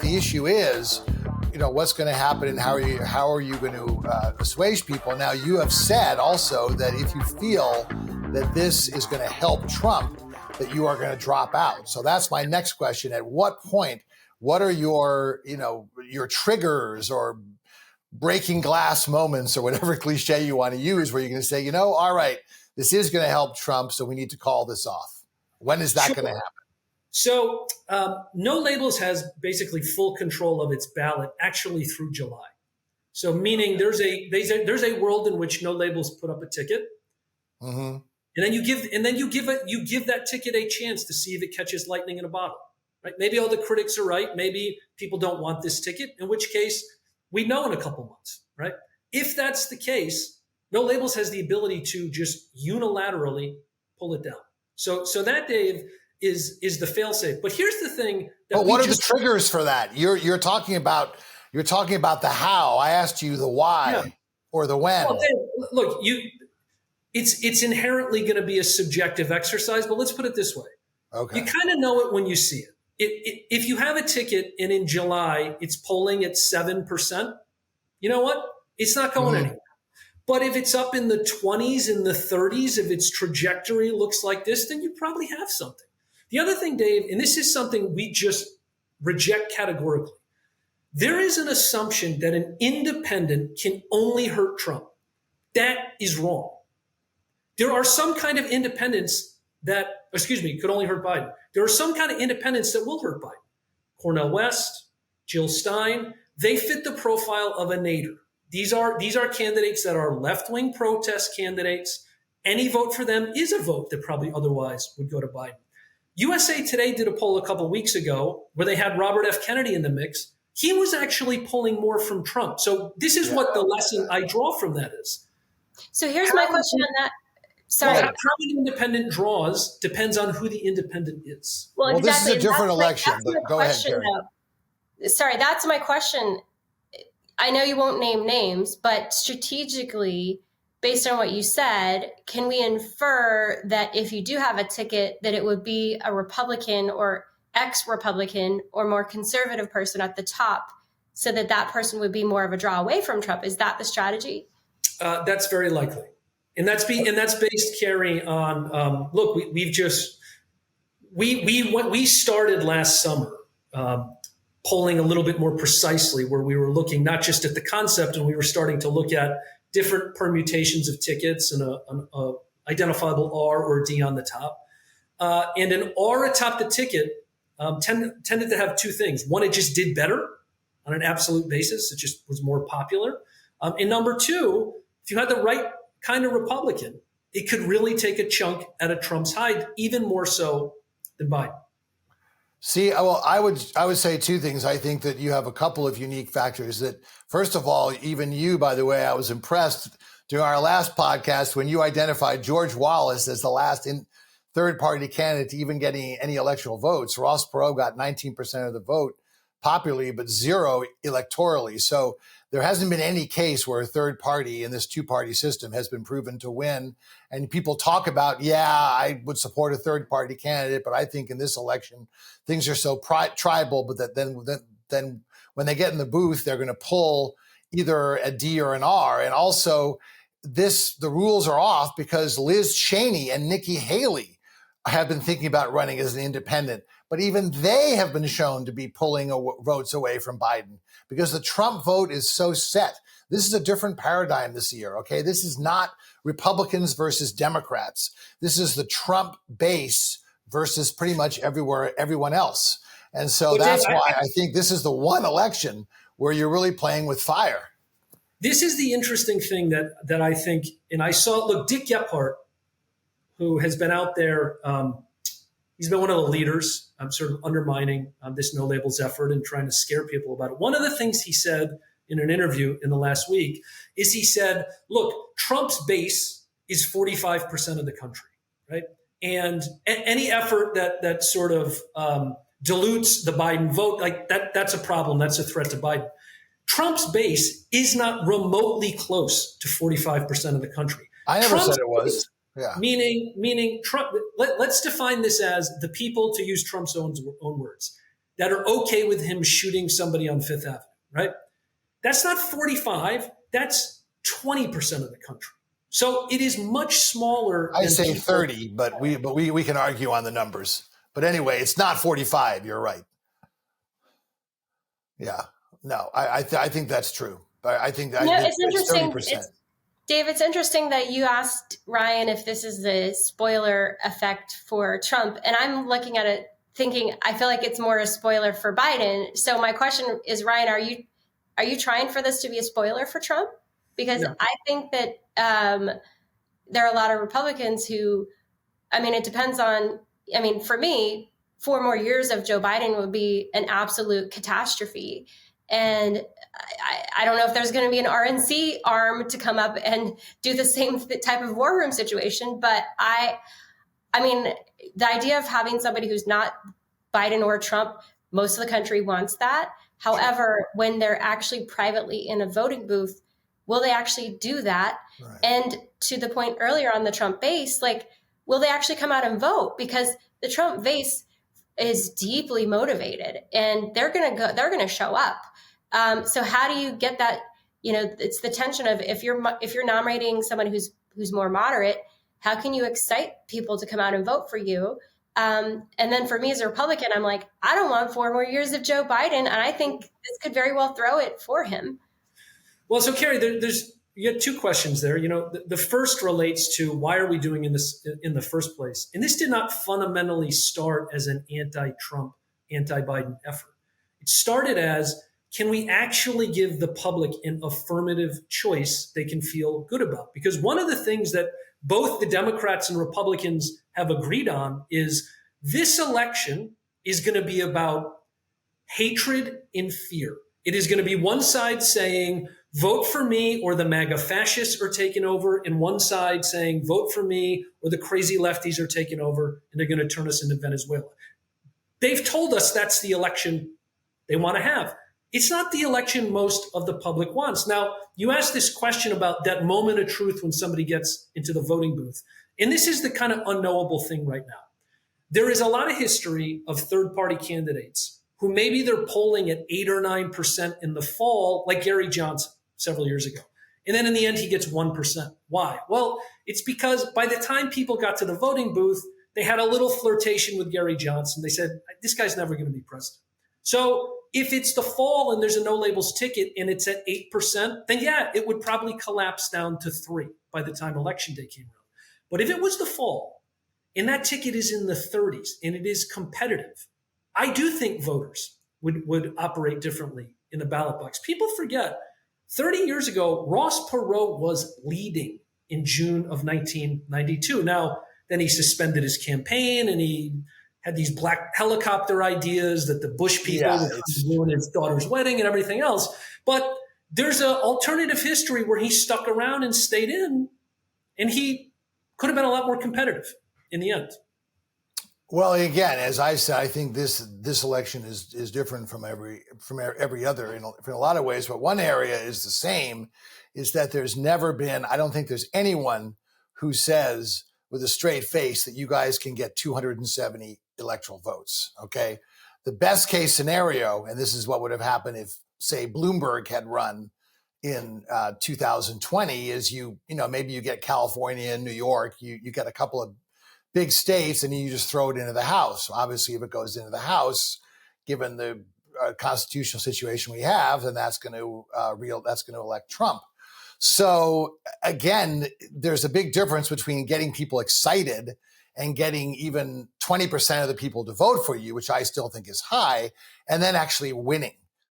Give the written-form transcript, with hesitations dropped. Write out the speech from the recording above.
the issue is, what's going to happen and how are you going to assuage people? Now, you have said also that if you feel that this is going to help Trump, that you are going to drop out. So that's my next question. At what point, what are your triggers or breaking glass moments or whatever cliche you want to use where you're going to say, all right, this is going to help Trump, so we need to call this off? When is that going to happen? So No Labels has basically full control of its ballot actually through July. So meaning there's a world in which No Labels put up a ticket, and then you give that ticket a chance to see if it catches lightning in a bottle. Right? Maybe all the critics are right. Maybe people don't want this ticket, in which case we know in a couple months. Right? If that's the case, No Labels has the ability to just unilaterally pull it down. So that, Dave, is the fail-safe. But here's the thing. But what are the triggers for that? You're talking about the how. I asked you the why or the when. Well, Dave, look, it's inherently going to be a subjective exercise, but let's put it this way. Okay. You kind of know it when you see it. If you have a ticket and in July it's polling at 7%, you know what? It's not going anywhere. But if it's up in the 20s and the 30s, if its trajectory looks like this, then you probably have something. The other thing, Dave, and this is something we just reject categorically, there is an assumption that an independent can only hurt Trump. That is wrong. There are some kind of independents could only hurt Biden. There are some kind of independents that will hurt Biden. Cornel West, Jill Stein, they fit the profile of a Nader. These are candidates that are left-wing protest candidates. Any vote for them is a vote that probably otherwise would go to Biden. USA Today did a poll a couple of weeks ago where they had Robert F. Kennedy in the mix. He was actually pulling more from Trump. So this is what the lesson I draw from that is. So here's my question on that. Sorry. How an independent draws depends on who the independent is. Well, exactly. This is a different election, but go ahead, Carrie. Sorry, that's my question. I know you won't name names, but strategically, based on what you said, can we infer that if you do have a ticket, that it would be a Republican or ex-Republican or more conservative person at the top, so that person would be more of a draw away from Trump? Is that the strategy? That's very likely. And that's based, Carrie, on, look, we started last summer polling a little bit more precisely, where we were looking not just at the concept, and we were starting to look at different permutations of tickets and a identifiable R or D on the top. And an R atop the ticket tended to have two things. One, it just did better on an absolute basis. It just was more popular. And number two, if you had the right kind of Republican, it could really take a chunk out of Trump's hide, even more so than Biden. See, well, I would say two things. I think that you have a couple of unique factors. That, first of all, even you, by the way, I was impressed during our last podcast when you identified George Wallace as the last third-party candidate to even get any electoral votes. Ross Perot got 19% of the vote popularly, but 0 electorally. So there hasn't been any case where a third party in this two-party system has been proven to win. And people talk about, I would support a third-party candidate, but I think in this election, things are so tribal, but that then when they get in the booth, they're going to pull either a D or an R. And also, the rules are off because Liz Cheney and Nikki Haley have been thinking about running as an independent, but even they have been shown to be pulling votes away from Biden because the Trump vote is so set. This is a different paradigm this year, okay? This is not Republicans versus Democrats. This is the Trump base versus pretty much everyone else. And so that's why I think this is the one election where you're really playing with fire. This is the interesting thing that I think, and I saw, look, Dick Gephardt, who has been out there, he's been one of the leaders, sort of undermining this No Labels effort and trying to scare people about it. One of the things he said in an interview in the last week is he said, look, Trump's base is 45% of the country, right? And any effort that sort of dilutes the Biden vote, like that's a problem. That's a threat to Biden. Trump's base is not remotely close to 45% of the country. I never said it was. Yeah. Meaning Trump, let's define this as the people, to use Trump's own words. that are okay with him shooting somebody on Fifth Avenue, right? That's not 45. That's 20% of the country. So it is much smaller. I say 30, but we can argue on the numbers. But anyway, it's not 45. You're right. Yeah. No, I think that's true. I think that it's interesting. 30%. Dave, it's interesting that you asked Ryan if this is the spoiler effect for Trump. And I'm looking at it thinking, I feel like it's more a spoiler for Biden. So my question is, Ryan, are you trying for this to be a spoiler for Trump? Because I think that there are a lot of Republicans who, it depends on, for me, 4 more years of Joe Biden would be an absolute catastrophe. And I don't know if there's going to be an RNC arm to come up and do the same type of war room situation. But the idea of having somebody who's not Biden or Trump, most of the country wants that. However, when they're actually privately in a voting booth, will they actually do that? Right. And to the point earlier on the Trump base, will they actually come out and vote? Because the Trump base is deeply motivated and they're going to show up. So how do you get that? It's the tension of if you're nominating someone who's more moderate, how can you excite people to come out and vote for you? And then for me as a Republican, I'm like, I don't want 4 more years of Joe Biden. And I think this could very well throw it for him. Well, so Carrie, you had 2 questions there. The first relates to why are we doing this in the first place? And this did not fundamentally start as an anti-Trump, anti-Biden effort. It started as, can we actually give the public an affirmative choice they can feel good about? Because one of the things that both the Democrats and Republicans have agreed on is this election is going to be about hatred and fear. It is going to be one side saying, vote for me or the MAGA fascists are taking over, and one side saying, vote for me or the crazy lefties are taking over and they're going to turn us into Venezuela. They've told us that's the election they want to have. It's not the election most of the public wants. Now, you asked this question about that moment of truth when somebody gets into the voting booth. And this is the kind of unknowable thing right now. There is a lot of history of third-party candidates who maybe they're polling at 8 or 9% in the fall, like Gary Johnson several years ago. And then in the end, he gets 1%. Why? Well, it's because by the time people got to the voting booth, they had a little flirtation with Gary Johnson. They said, this guy's never going to be president. So if it's the fall and there's a no labels ticket and it's at 8%, then yeah, it would probably collapse down to 3 by the time election day came around. But if it was the fall and that ticket is in the 30s and it is competitive, I do think voters would operate differently in the ballot box. People forget 30 years ago, Ross Perot was leading in June of 1992. Now, then he suspended his campaign and he had these black helicopter ideas that the Bush people were doing his daughter's wedding and everything else. But there's an alternative history where he stuck around and stayed in, and he could have been a lot more competitive in the end. Well, again, as I said, I think this election is different from every other in a lot of ways. But one area is the same, is that there's never been, I don't think there's anyone who says with a straight face that you guys can get 270 electoral votes. Okay. The best case scenario, and this is what would have happened if, say, Bloomberg had run in 2020, is maybe you get California and New York, you get a couple of big states, and you just throw it into the House. Obviously, if it goes into the House, given the constitutional situation we have, then that's going to elect Trump. So again, there's a big difference between getting people excited and getting even 20% of the people to vote for you, which I still think is high, and then actually winning.